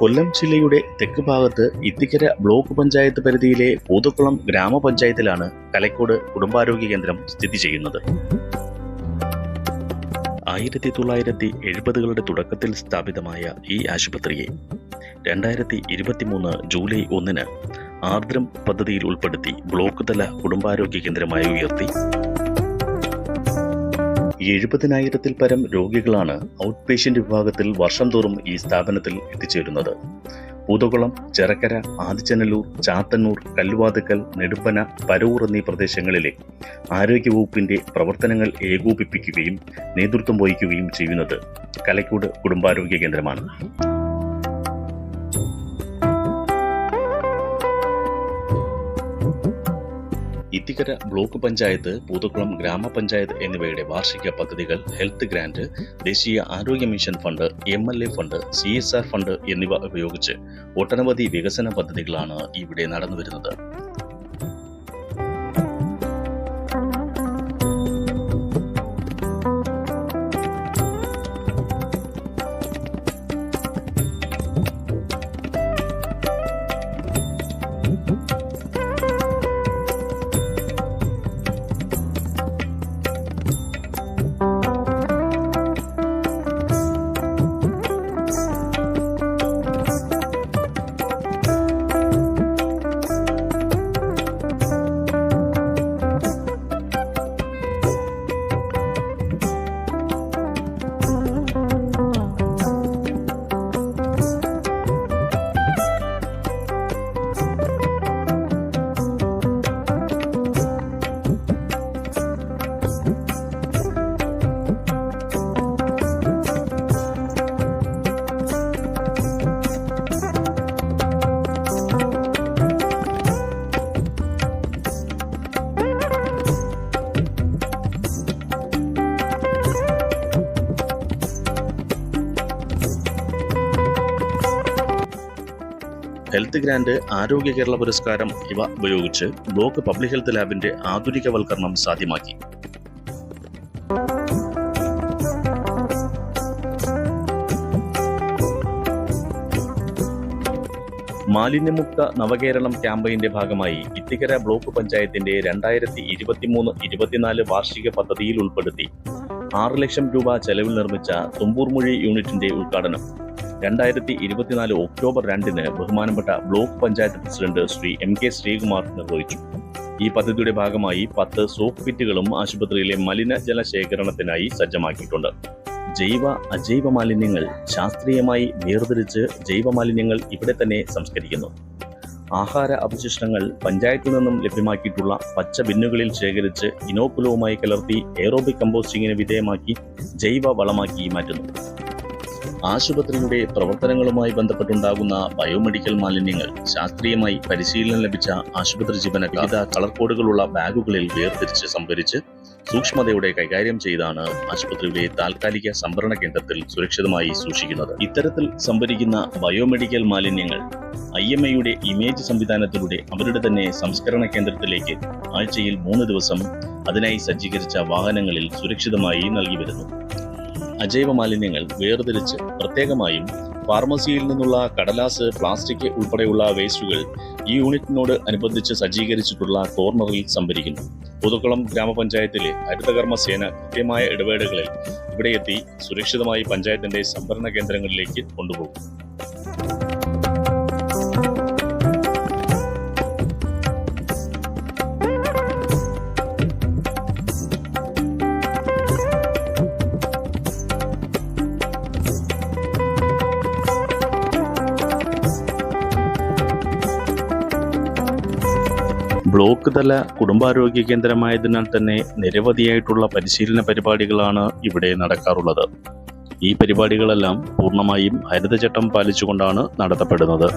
കൊല്ലം ജില്ലയുടെ തെക്ക് ഭാഗത്ത് ഇത്തിക്കര ബ്ലോക്ക് പഞ്ചായത്ത് പരിധിയിലെ പൂതക്കുളം ഗ്രാമപഞ്ചായത്തിലാണ് കലൈക്കോട് കുടുംബാരോഗ്യ കേന്ദ്രം സ്ഥിതി ചെയ്യുന്നത്. 1970കളുടെ തുടക്കത്തിൽ സ്ഥാപിതമായ ഈ ആശുപത്രിയെ 2023 ജൂലൈ 1 ആർദ്രം പദ്ധതിയിൽ ഉൾപ്പെടുത്തി ബ്ലോക്ക് തല കുടുംബാരോഗ്യ കേന്ദ്രമായി ഉയർത്തി. 70,000-ൽ പരം രോഗികളാണ് ഔട്ട് പേഷ്യന്റ് വിഭാഗത്തിൽ വർഷം തോറും ഈ സ്ഥാപനത്തിൽ എത്തിച്ചേരുന്നത്. പൂതക്കുളം, ചെറക്കര, ആദിച്ചനല്ലൂർ, ചാത്തന്നൂർ, കല്ലുവാതുക്കൽ, നെടുമ്പന, പരവൂർ എന്നീ പ്രദേശങ്ങളിലെ ആരോഗ്യവകുപ്പിന്റെ പ്രവർത്തനങ്ങൾ ഏകോപിപ്പിക്കുകയും നേതൃത്വം വഹിക്കുകയും ചെയ്യുന്നത് കലൈക്കോട് കുടുംബാരോഗ്യ കേന്ദ്രമാണ്. ഇത്തിക്കര ബ്ലോക്ക് പഞ്ചായത്ത്, പൂതക്കുളം ഗ്രാമപഞ്ചായത്ത് എന്നിവയുടെ വാർഷിക പദ്ധതികൾ ഹെൽത്ത് ഗ്രാന്റ്, ദേശീയ ആരോഗ്യ mission fund, MLA fund, CSR fund എന്നിവ ഉപയോഗിച്ച് ഒട്ടനവധി വികസന പദ്ധതികളാണ് ഇവിടെ നടന്നുവരുന്നത്. ഹെൽത്ത് ഗ്രാന്റ്, ആരോഗ്യ കേരള പുരസ്കാരം ഇവ ഉപയോഗിച്ച് ബ്ലോക്ക് പബ്ലിക് ഹെൽത്ത് ലാബിന്റെ ആധുനികവൽക്കരണം സാധ്യമാക്കി. മാലിന്യമുക്ത നവകേരളം ക്യാമ്പയിന്റെ ഭാഗമായി ഇത്തിക്കര ബ്ലോക്ക് പഞ്ചായത്തിന്റെ 2023-24 വാർഷിക പദ്ധതിയിൽ ഉൾപ്പെടുത്തി 6 ലക്ഷം രൂപ ചെലവിൽ നിർമ്മിച്ച തുമ്പൂർമൊഴി യൂണിറ്റിന്റെ ഉദ്ഘാടനം 2024 ഒക്ടോബർ 2 ബഹുമാനപ്പെട്ട block panchayat president Shri MK Sreekumar നിർവഹിച്ചു. ഈ പദ്ധതിയുടെ ഭാഗമായി 10 സോപ്പ് പിറ്റുകളും ആശുപത്രിയിലെ മലിനജല ശേഖരണത്തിനായി സജ്ജമാക്കിയിട്ടുണ്ട്. ജൈവ അജൈവ മാലിന്യങ്ങൾ ശാസ്ത്രീയമായി വേർതിരിച്ച് ജൈവ മാലിന്യങ്ങൾ ഇവിടെ തന്നെ സംസ്കരിക്കുന്നു. ആഹാര അവശിഷ്ടങ്ങൾ പഞ്ചായത്തിൽ നിന്നും ലഭ്യമാക്കിയിട്ടുള്ള പച്ച ബിന്നുകളിൽ ശേഖരിച്ച് ഇനോക്കുലവുമായി കലർത്തി എയറോബിക് കമ്പോസ്റ്റിങ്ങിന് വിധേയമാക്കി ജൈവ വളമാക്കി മാറ്റുന്നു. ആശുപത്രിയുടെ പ്രവർത്തനങ്ങളുമായി ബന്ധപ്പെട്ടുണ്ടാകുന്ന ബയോമെഡിക്കൽ മാലിന്യങ്ങൾ ശാസ്ത്രീയമായി പരിശീലനം ലഭിച്ച ആശുപത്രി ജീവനക്കാർ കളർ കോഡുകളുള്ള ബാഗുകളിൽ വേർതിരിച്ച് സംഭരിച്ച് സൂക്ഷ്മതയോടെ കൈകാര്യം ചെയ്താണ് ആശുപത്രിയുടെ താൽക്കാലിക സംഭരണ കേന്ദ്രത്തിൽ സുരക്ഷിതമായി സൂക്ഷിക്കുന്നത്. ഇത്തരത്തിൽ സംഭരിക്കുന്ന ബയോമെഡിക്കൽ മാലിന്യങ്ങൾ IMAയുടെ ഇമേജ് സംവിധാനത്തിലൂടെ അവരുടെ തന്നെ സംസ്കരണ കേന്ദ്രത്തിലേക്ക് ആഴ്ചയിൽ 3 ദിവസം അതിനായി സജ്ജീകരിച്ച വാഹനങ്ങളിൽ സുരക്ഷിതമായി നൽകി വരുന്നു. അജൈവ മാലിന്യങ്ങൾ വേർതിരിച്ച് പ്രത്യേകമായും ഫാർമസിയിൽ നിന്നുള്ള കടലാസ്, പ്ലാസ്റ്റിക് ഉൾപ്പെടെയുള്ള വേസ്റ്റുകൾ ഈ യൂണിറ്റിനോട് അനുബന്ധിച്ച് സജ്ജീകരിച്ചിട്ടുള്ള കോർണറിൽ സംഭരിക്കുന്നു. പൂതക്കുളം ഗ്രാമപഞ്ചായത്തിലെ ഹരിതകർമ്മ സേന കൃത്യമായ ഇടവേളകളിൽ ഇവിടെ എത്തി സുരക്ഷിതമായി പഞ്ചായത്തിന്റെ സംഭരണ കേന്ദ്രങ്ങളിലേക്ക് കൊണ്ടുപോകും. ബ്ലോക്ക് തല കുടുംബാരോഗ്യ കേന്ദ്രമായതിനാൽ തന്നെ നിരവധിയായിട്ടുള്ള പരിശീലന പരിപാടികളാണ് ഇവിടെ നടക്കാറുള്ളത്. ഈ പരിപാടികളെല്ലാം പൂർണ്ണമായും ഹരിതചട്ടം പാലിച്ചുകൊണ്ടാണ് നടത്തപ്പെടുന്നത്.